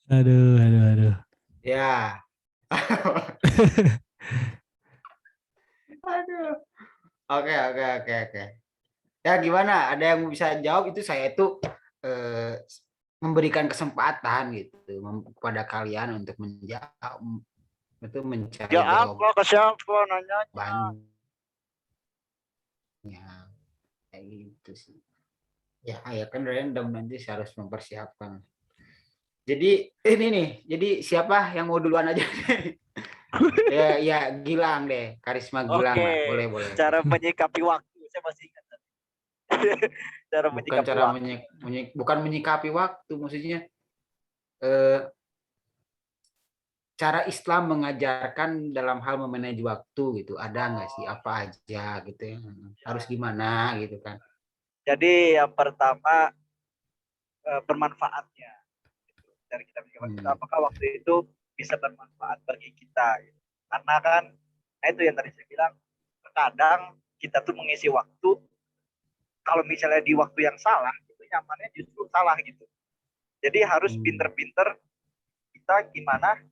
Aduh. Ya. Aduh. Oke. Ya gimana? Ada yang bisa jawab itu saya itu memberikan kesempatan gitu kepada kalian untuk menjawab itu mencari Ya jawaban apa ke siapa nanya? kayak gitu sih. Ya kan random nanti saya harus mempersiapkan. Jadi ini nih, jadi siapa yang mau duluan aja? ya Gilang deh, Karisma Gilang lah, boleh. Cara menyikapi waktu, saya masih ingat. Cara Bukan menyikapi cara waktu. bukan menyikapi waktu, maksudnya cara Islam mengajarkan dalam hal memanage waktu gitu, ada nggak sih apa aja gitu ya? Harus gimana gitu kan? Jadi yang pertama bermanfaatnya dari kita menyikapi apakah waktu itu bisa bermanfaat bagi kita gitu. Karena kan itu yang tadi saya bilang, terkadang kita tuh mengisi waktu kalau misalnya di waktu yang salah itu nyamannya justru salah gitu. Jadi harus pinter-pinter kita gimana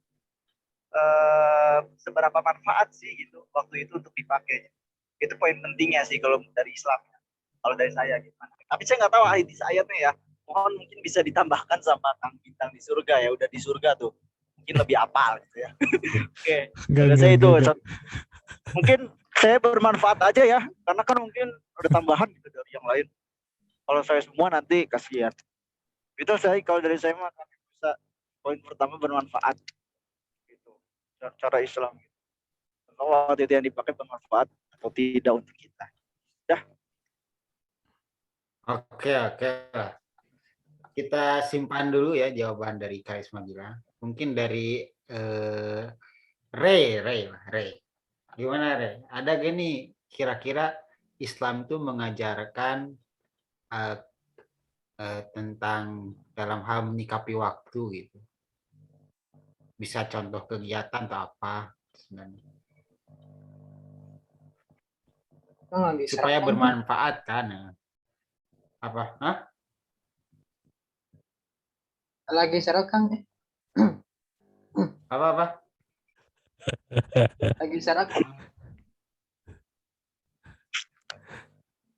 seberapa manfaat sih gitu waktu itu untuk dipakai. Itu poin pentingnya sih kalau dari Islam. Kalau dari saya gimana. Tapi saya nggak tahu hadis ayatnya ya. Mohon mungkin bisa ditambahkan sama Kang Bintang di surga ya, udah di surga tuh. mungkin lebih apal gitu ya. Oke, Enggak, dari saya itu enggak. mungkin saya bermanfaat aja ya, karena kan mungkin ada tambahan gitu dari yang lain. Kalau saya semua nanti kasihan. Itu saya kalau dari saya mah kan bisa poin pertama bermanfaat gitu. Cara Islam. Kalau waktu itu yang dipakai bermanfaat atau tidak untuk kita. Ya, Oke, oke. Kita simpan dulu ya jawaban dari Karisma Gilang. Mungkin dari Ray. Gimana Ray? Ada gak nih kira-kira Islam itu mengajarkan tentang dalam hal menyikapi waktu gitu? Bisa contoh kegiatan atau apa sebenarnya? Supaya bermanfaat kan? Apa? Hah? Lagi serak Kang. Apa? Lagi serak.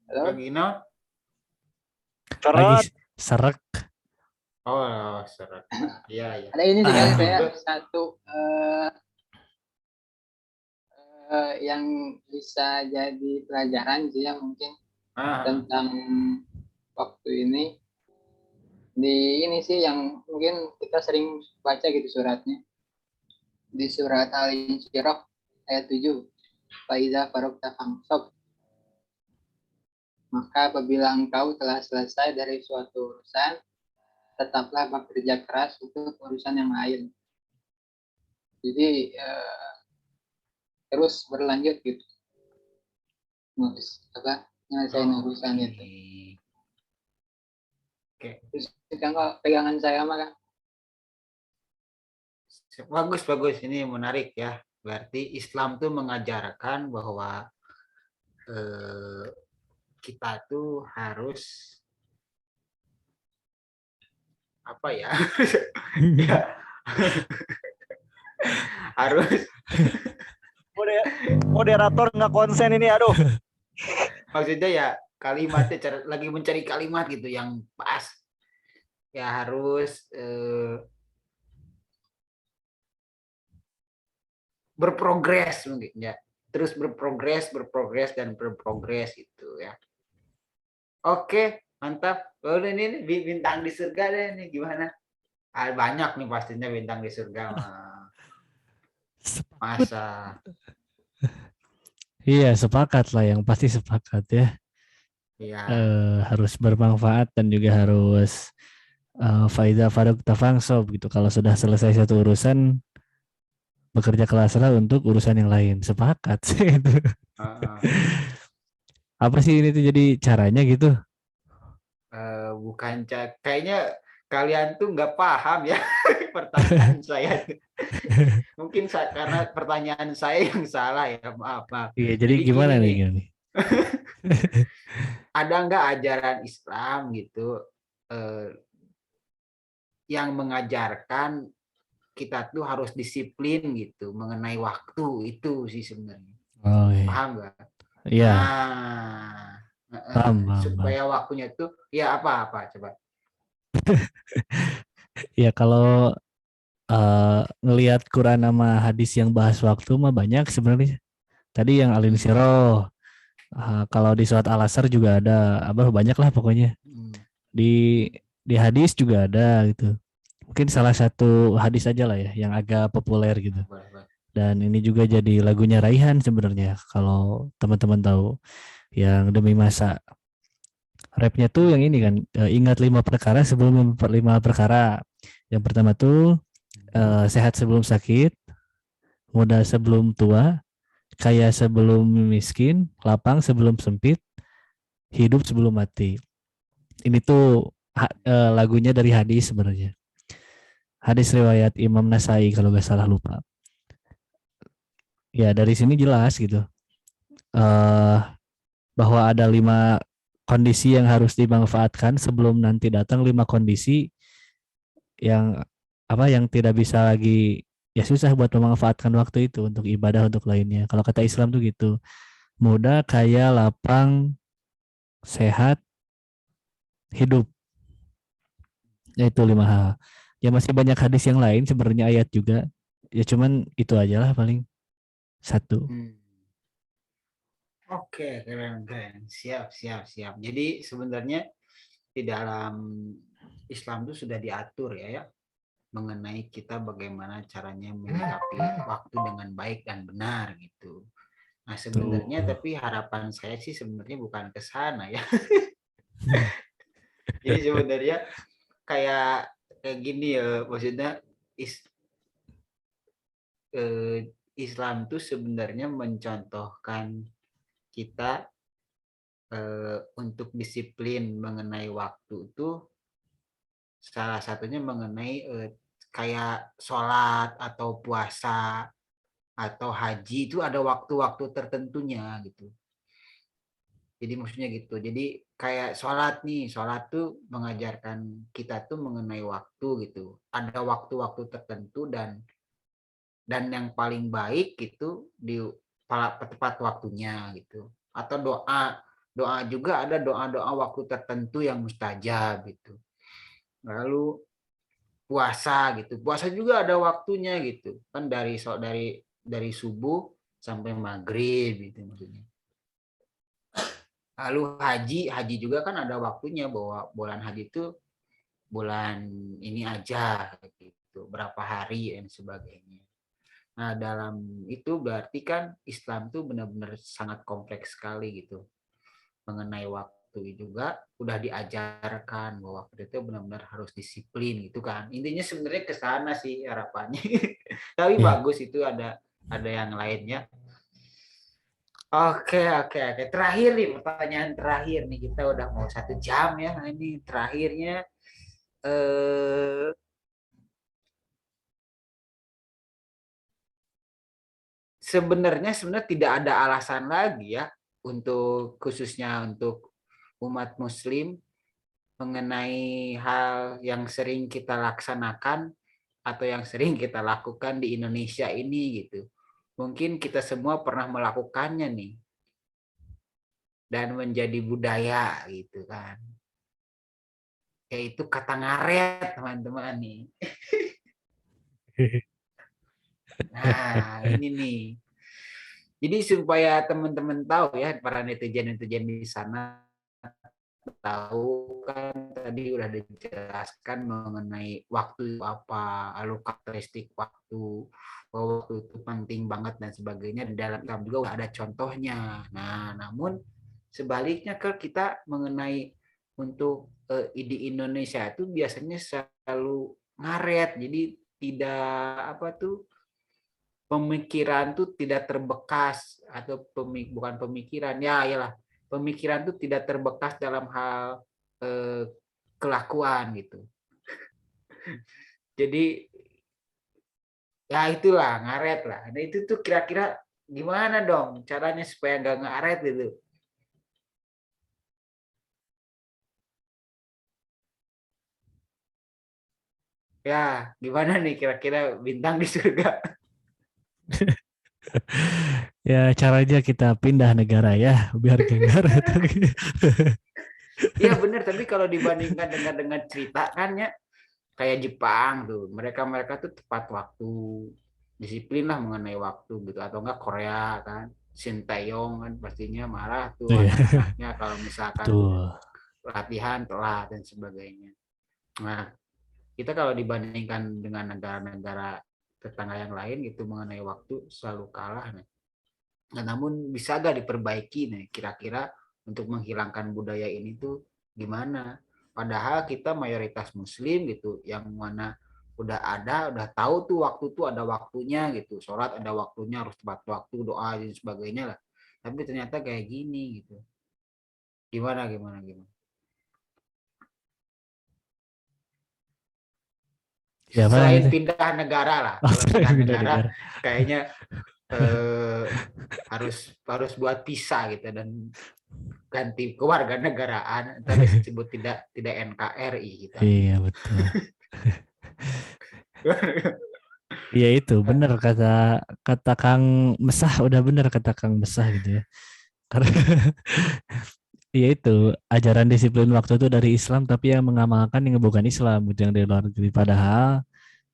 Halo? Lagi no? karena Lagi serak. Oh, seret. Iya. Ada ini sih kali saya Terus? satu yang bisa jadi pelajaran sih ya mungkin tentang waktu ini. Di ini sih yang mungkin kita sering baca gitu suratnya. Di surat Al-Insyirah ayat 7. Faiza faragta fansab. Maka apabila engkau telah selesai dari suatu urusan, tetaplah bekerja keras untuk urusan yang lain. Jadi terus berlanjut gitu. Nyelesain urusan itu. Oke. Terus kan pegangan saya mah kan. Bagus. Ini menarik ya. Berarti Islam tuh mengajarkan bahwa kita tuh harus apa ya? Harus moderator nggak konsen ini, aduh. maksudnya ya kalimatnya lagi mencari kalimat gitu yang pas. Ya harus berprogres mungkin ya. Terus berprogres itu ya. Oke, mantap. Oh, ini bintang di surga deh ini gimana? Banyak nih pastinya bintang di surga mah. Masa. Iya, sepakat lah, yang pasti sepakat ya. Iya. Harus bermanfaat dan juga harus faida farag tafangsob gitu. Kalau sudah selesai satu urusan, bekerja keraslah untuk urusan yang lain. Sepakat sih itu. Apa sih ini tuh jadi caranya gitu? Bukan kayaknya kalian tuh nggak paham ya pertanyaan saya. Mungkin karena pertanyaan saya yang salah ya, maaf. Iya, jadi gimana nih? Ada nggak ajaran Islam gitu yang mengajarkan kita tuh harus disiplin gitu mengenai waktu itu sih sebenarnya. Oh, iya. Paham nggak? Iya. Paham. Supaya waktunya tuh ya apa coba. Ya kalau ngelihat Quran sama hadis yang bahas waktu mah banyak sebenarnya. Tadi yang Al-Insyirah, kalau di surat Al-Asr juga ada, banyak lah pokoknya. Di hadis juga ada gitu. Mungkin salah satu hadis aja lah ya yang agak populer gitu. Dan ini juga jadi lagunya Raihan sebenarnya kalau teman-teman tahu, yang demi masa. Rapnya tuh yang ini kan, ingat 5 perkara sebelum 5 perkara. Yang pertama tuh sehat sebelum sakit, muda sebelum tua, kaya sebelum miskin, lapang sebelum sempit, hidup sebelum mati. Ini tuh lagunya dari hadis sebenarnya. Hadis riwayat Imam Nasai kalau nggak salah, lupa. Ya dari sini jelas gitu bahwa ada 5 kondisi yang harus dimanfaatkan sebelum nanti datang 5 kondisi yang tidak bisa lagi, ya susah buat memanfaatkan waktu itu untuk ibadah, untuk lainnya. Kalau kata Islam tuh gitu, muda, kaya, lapang, sehat, hidup. Yaitu 5 hal. Ya masih banyak hadis yang lain sebenarnya, ayat juga. Ya cuman itu aja lah paling satu. Oke, keren. Siap. Jadi sebenarnya di dalam Islam itu sudah diatur ya mengenai kita bagaimana caranya menyikapi waktu dengan baik dan benar gitu. Nah sebenarnya tapi harapan saya sih sebenarnya bukan ke sana ya. Jadi sebenarnya kayak gini ya, maksudnya Islam tuh sebenarnya mencontohkan kita untuk disiplin mengenai waktu itu salah satunya mengenai kayak sholat atau puasa atau haji itu ada waktu-waktu tertentunya gitu. Jadi maksudnya gitu. Jadi kayak sholat tuh mengajarkan kita tuh mengenai waktu gitu. Ada waktu-waktu tertentu dan yang paling baik gitu di tepat waktunya gitu. Atau doa juga ada doa-doa waktu tertentu yang mustajab gitu. Lalu puasa gitu. Puasa juga ada waktunya gitu. Kan dari subuh sampai maghrib gitu maksudnya. Lalu haji juga kan ada waktunya bahwa bulan haji itu bulan ini aja gitu, berapa hari dan sebagainya. Nah, dalam itu berarti kan Islam tuh benar-benar sangat kompleks sekali gitu. Mengenai waktu juga udah diajarkan bahwa waktu itu benar-benar harus disiplin gitu kan. Intinya sebenarnya ke sana sih harapannya. Tapi bagus itu ada yang lainnya. Oke. Terakhir nih, pertanyaan terakhir nih, kita udah mau 1 jam ya. Nah, ini terakhirnya sebenarnya tidak ada alasan lagi ya untuk khususnya untuk umat Muslim mengenai hal yang sering kita laksanakan atau yang sering kita lakukan di Indonesia ini gitu. Mungkin kita semua pernah melakukannya nih dan menjadi budaya gitu kan. Yaitu kata ngaret teman-teman nih. Nah, ini nih. Jadi supaya teman-teman tahu ya, para netizen-netizen di sana tahu kan tadi udah dijelaskan mengenai waktu apa, lalu karakteristik waktu, bahwa waktu itu penting banget dan sebagainya. Di dalam Islam juga udah ada contohnya. Nah, namun sebaliknya kita mengenai untuk di Indonesia itu biasanya selalu ngaret, jadi tidak pemikiran tuh tidak terbekas atau bukan pemikiran ya iyalah pemikiran tuh tidak terbekas dalam hal kelakuan gitu. Jadi ya itulah ngaret lah. Nah itu tuh kira-kira gimana dong caranya supaya nggak ngaret gitu? Ya gimana nih kira-kira bintang di surga? Ya caranya kita pindah negara ya biar gak ngaret. Iya benar, tapi kalau dibandingkan dengan cerita kan ya kayak Jepang tuh, mereka tuh tepat waktu, disiplin lah mengenai waktu gitu, atau enggak Korea kan, Sintayong kan pastinya marah tuh anak-anaknya kalau misalkan latihan telat dan sebagainya. Nah, kita kalau dibandingkan dengan negara-negara tetangga yang lain gitu mengenai waktu selalu kalah nih. Nah, namun bisa gak diperbaiki nih kira-kira untuk menghilangkan budaya ini tuh gimana? Padahal kita mayoritas Muslim gitu, yang mana udah tahu tuh waktu tuh ada waktunya gitu, sholat ada waktunya harus tepat waktu, doa dan sebagainya lah. Tapi ternyata kayak gini gitu. Gimana? Ya, Selain pindah negara lah, kalau pindah negara kayaknya harus buat pisah gitu dan ganti kewarganegaraan, entah disebut tidak NKRI gitu. Iya betul. Iya itu benar kata Kang Mesah, udah benar kata Kang Mesah gitu ya. Karena Iya itu ajaran disiplin waktu itu dari Islam tapi yang mengamalkan yang bukan Islam gitu yang dari luar negeri. Padahal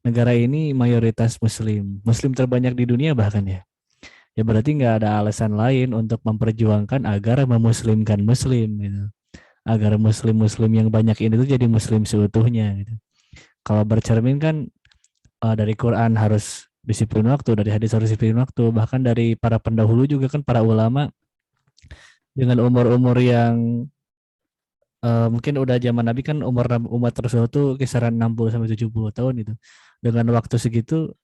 negara ini mayoritas Muslim, Muslim terbanyak di dunia bahkan ya. Ya berarti nggak ada alasan lain untuk memperjuangkan agar memuslimkan Muslim gitu. Agar Muslim-Muslim yang banyak ini tuh jadi Muslim seutuhnya gitu. Kalau bercermin kan dari Quran harus disiplin waktu, dari hadis harus disiplin waktu, bahkan dari para pendahulu juga kan para ulama dengan umur-umur yang mungkin udah zaman Nabi kan umur umat Rasul tuh kisaran 60 sampai 70 tahun gitu. Dengan waktu segitu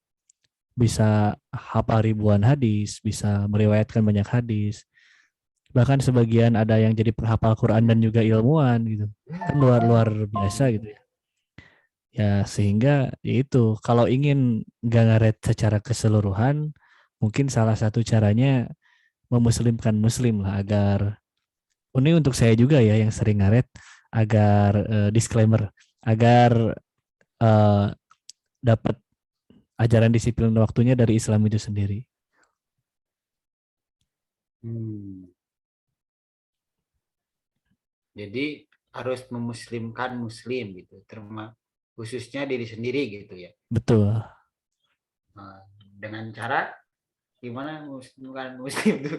bisa hafal ribuan hadis, bisa meriwayatkan banyak hadis. Bahkan sebagian ada yang jadi penghafal Quran dan juga ilmuwan gitu. Kan luar luar biasa gitu ya. Ya sehingga ya itu kalau ingin nggak ngaret secara keseluruhan, mungkin salah satu caranya memuslimkan muslim lah agar ini untuk saya juga ya yang sering ngaret agar disclaimer agar eh, dapat ajaran disiplin waktunya dari Islam itu sendiri. Jadi harus memuslimkan muslim gitu, khususnya diri sendiri gitu ya. Betul. Nah, dengan cara gimana memuslimkan muslim itu?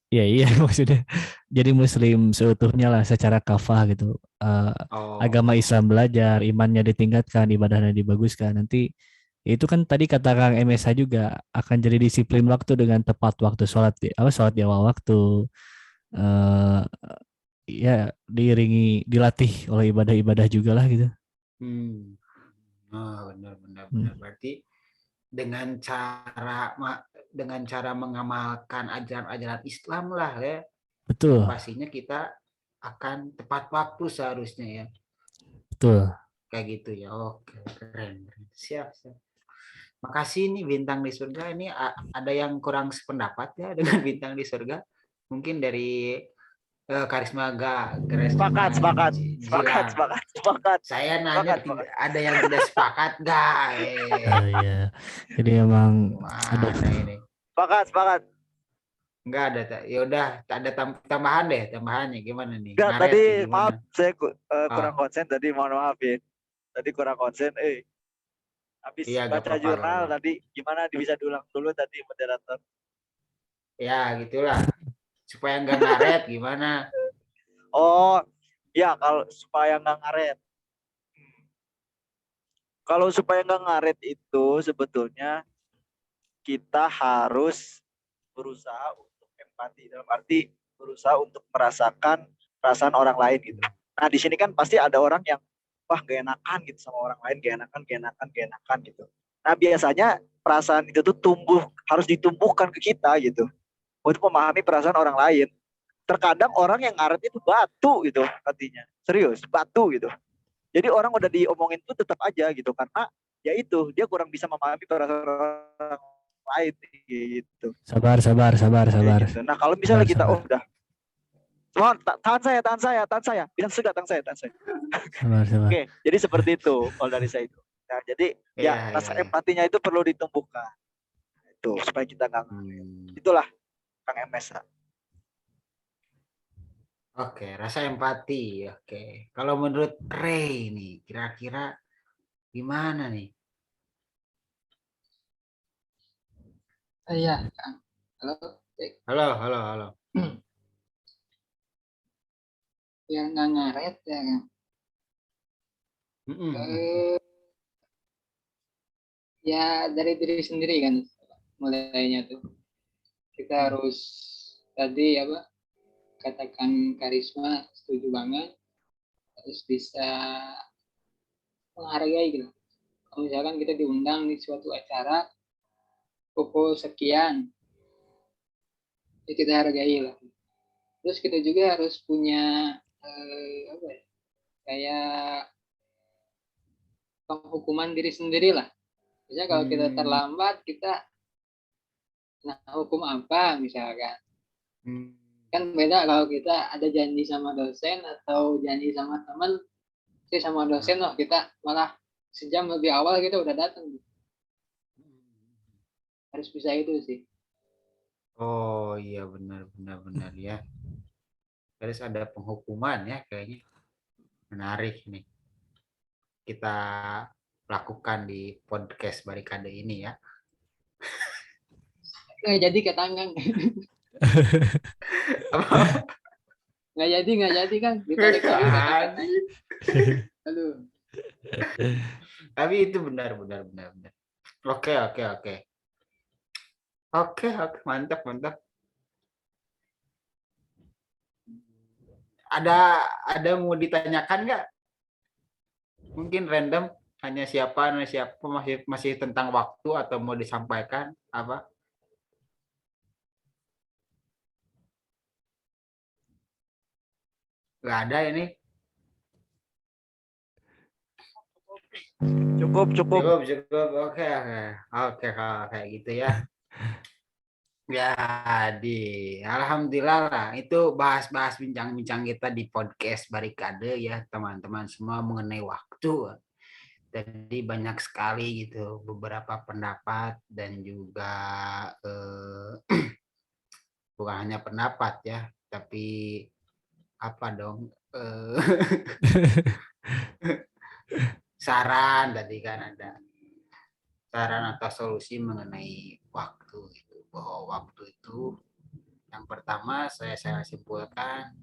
Ya iya maksudnya jadi muslim seutuhnya lah secara kafah gitu. Agama Islam belajar, imannya ditingkatkan, ibadahnya dibaguskan. Nanti itu kan tadi kata Kang MSH juga akan jadi disiplin waktu dengan tepat waktu sholat di awal waktu. eh Ya diiringi dilatih oleh ibadah-ibadah juga lah gitu. Benar. Berarti dengan cara mengamalkan ajaran-ajaran Islam lah ya, Betul, pastinya kita akan tepat waktu seharusnya ya, betul. kayak gitu ya. Oke, keren. Siap. Makasih nih Bintang di Surga, ini ada yang kurang sependapat ya dengan Bintang di Surga, mungkin dari Karisma Jilan. Saya nanya ada yang tidak sepakat gak? Iya. Jadi emang aduh. Mana ini? Sepakat. Enggak ada. Ya udah, ada tambahannya gimana nih? Enggak, Ngaret tadi gimana? maaf saya kurang Oh, konsen tadi, mohon maaf ya. Tadi kurang konsen, habis iya gak baca apa-apa, gak jurnal apa-apa. tadi gimana bisa diulang dulu tadi moderator. Ya gitulah. Supaya nggak ngaret gimana? Oh, ya kalau supaya nggak ngaret. Kalau supaya nggak ngaret itu sebetulnya kita harus berusaha untuk empati, dalam arti berusaha untuk merasakan perasaan orang lain gitu. Nah di sini kan pasti ada orang yang wah gak enakan gitu sama orang lain, gak enakan gitu. Nah biasanya perasaan itu tuh harus ditumbuhkan ke kita gitu untuk memahami perasaan orang lain. Terkadang orang yang ngaret itu batu gitu artinya, serius batu gitu. Jadi orang udah diomongin tuh tetap aja gitu karena ya itu dia kurang bisa memahami perasaan orang lain gitu. Sabar. Gitu. Nah kalau misalnya kita Sabar. udah tahan saya, bilang sudah tahan saya. Sabar. Oke, jadi seperti itu kalau dari saya itu. Nah, jadi ya rasa Iya. empatinya itu perlu ditumbuhkan. Itu supaya kita nggak itulah Kang MS. Oke, rasa empati. Oke. Kalau menurut Ray nih, kira-kira gimana nih? Iya, Kang. Halo. Halo. Yang nggak ngaret ya, Kang. Ya dari diri sendiri kan mulainya tuh. Kita harus tadi katakan Karisma, setuju banget, harus bisa menghargai gitu. Kalau misalkan kita diundang di suatu acara pukul sekian, ya kita hargai lah. Terus kita juga harus punya kayak penghukuman diri sendiri lah. Misalnya kalau kita terlambat, kita hukum apa misalkan. Kan beda kalau kita ada janji sama dosen atau janji sama teman, sama dosen loh kita malah sejam lebih awal kita udah datang. Harus bisa itu sih. Oh iya benar ya. harus ada penghukuman ya kayaknya. Menarik nih. Kita lakukan di podcast Barikade ini ya. Nggak jadi ketanggang. Nggak jadi kan. Ditarik-tarik kata-katanya. Aduh. Tapi itu benar. Oke. Oke, mantap. Ada mau ditanyakan nggak? Mungkin random, hanya siapa masih tentang waktu atau mau disampaikan apa? Nggak ada ini. Cukup. Cukup. Oke. Kalau kayak gitu ya. Jadi, alhamdulillah lah. Itu bahas bincang-bincang kita di podcast Barikade ya, teman-teman semua mengenai waktu. Jadi banyak sekali gitu beberapa pendapat dan juga bukan hanya pendapat ya, tapi apa dong? Saran tadi kan ada. Saran atau solusi mengenai waktu itu, bahwa waktu itu yang pertama saya simpulkan,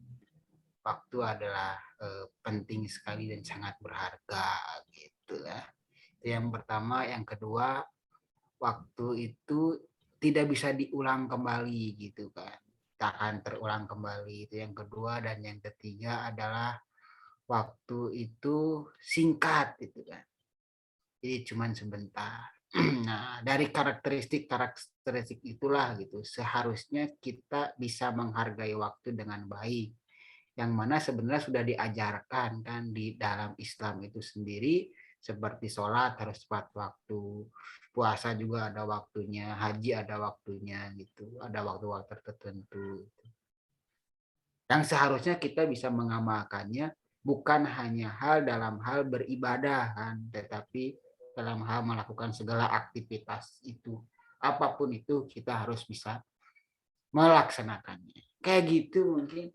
waktu adalah penting sekali dan sangat berharga gitu ya. Itu yang pertama. Yang kedua, waktu itu tidak bisa diulang kembali gitu kan, tak akan terulang kembali. Itu yang kedua. Dan yang ketiga adalah waktu itu singkat gitu kan, jadi cuman sebentar. Nah, dari karakteristik itulah gitu, seharusnya kita bisa menghargai waktu dengan baik, yang mana sebenarnya sudah diajarkan kan di dalam Islam itu sendiri, seperti sholat harus tepat waktu, puasa juga ada waktunya, haji ada waktunya gitu, ada waktu-waktu tertentu. Yang seharusnya kita bisa mengamalkannya bukan hanya dalam hal beribadah kan, tetapi dalam hal melakukan segala aktivitas itu, apapun itu kita harus bisa melaksanakannya. Kayak gitu mungkin.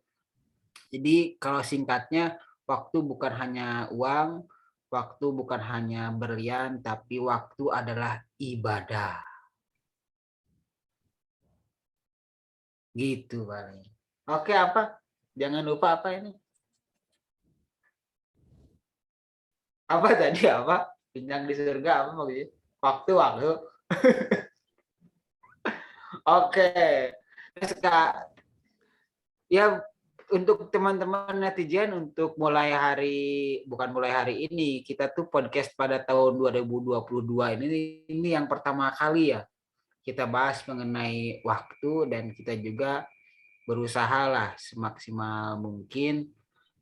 Jadi kalau singkatnya, waktu bukan hanya uang, waktu bukan hanya berlian, tapi waktu adalah ibadah. Gitu paling. Oke, apa? Jangan lupa apa ini? Apa tadi apa? Bintang di surga apa maksudnya? Waktu. Oke. Terus Kak, ya untuk teman-teman netizen, untuk mulai hari ini, kita tuh podcast pada tahun 2022 ini yang pertama kali ya kita bahas mengenai waktu, dan kita juga berusaha lah semaksimal mungkin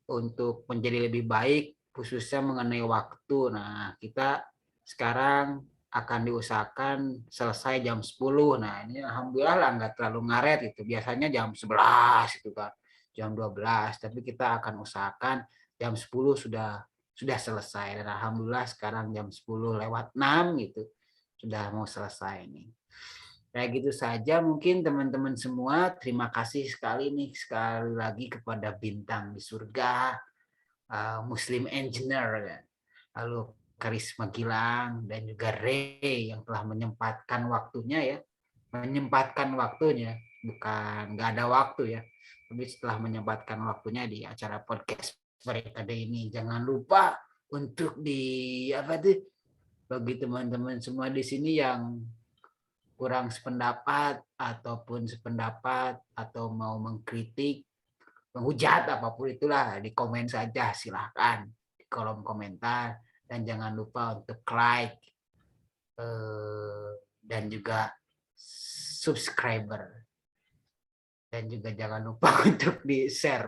untuk menjadi lebih baik khususnya mengenai waktu. Nah, kita sekarang akan diusahakan selesai jam 10. Nah, ini alhamdulillah lah nggak terlalu ngaret gitu. Biasanya jam 11 itu kan, jam 12, tapi kita akan usahakan jam 10 sudah selesai. Dan alhamdulillah sekarang jam 10 lewat 6 gitu. Sudah mau selesai nih. Kayak gitu saja mungkin teman-teman semua. Terima kasih sekali lagi kepada Bintang di Surga, Muslim Engineer, lalu Karisma Gilang, dan juga Ray yang telah menyempatkan waktunya, bukan nggak ada waktu ya, tapi setelah menyempatkan waktunya di acara podcast Barikade ini. Jangan lupa untuk bagi teman-teman semua di sini yang kurang sependapat ataupun sependapat atau mau mengkritik, menghujat, apapun itulah, di komen saja silahkan di kolom komentar. Dan jangan lupa untuk like dan juga subscriber, dan juga jangan lupa untuk di share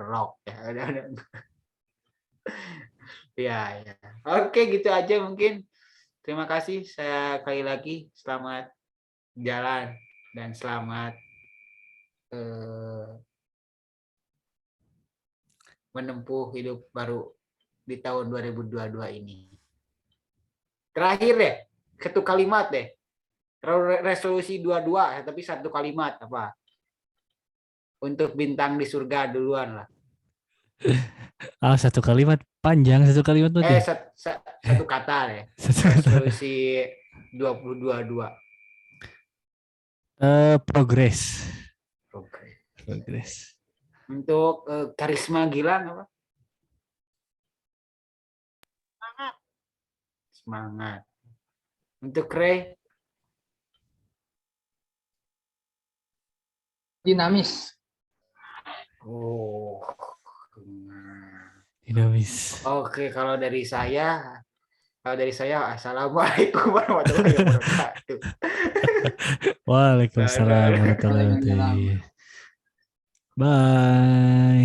ya. Oke, gitu aja mungkin. Terima kasih. Saya kali lagi selamat jalan dan selamat menempuh hidup baru di tahun 2022 ini. Terakhir deh, satu kalimat deh. Resolusi 22, tapi satu kalimat apa? Untuk Bintang di Surga duluan lah. Satu kalimat panjang, satu kalimat tuh deh. Satu kata ya. Satu kata. Resolusi 2022. Progress. Oke. Progress. Untuk karisma Gilang apa? Semangat. Untuk Ray? Dinamis. Oh. Dinamis. Oke, kalau dari saya assalamualaikum warahmatullahi wabarakatuh. Waalaikumsalam warahmatullahi wabarakatuh. Bye.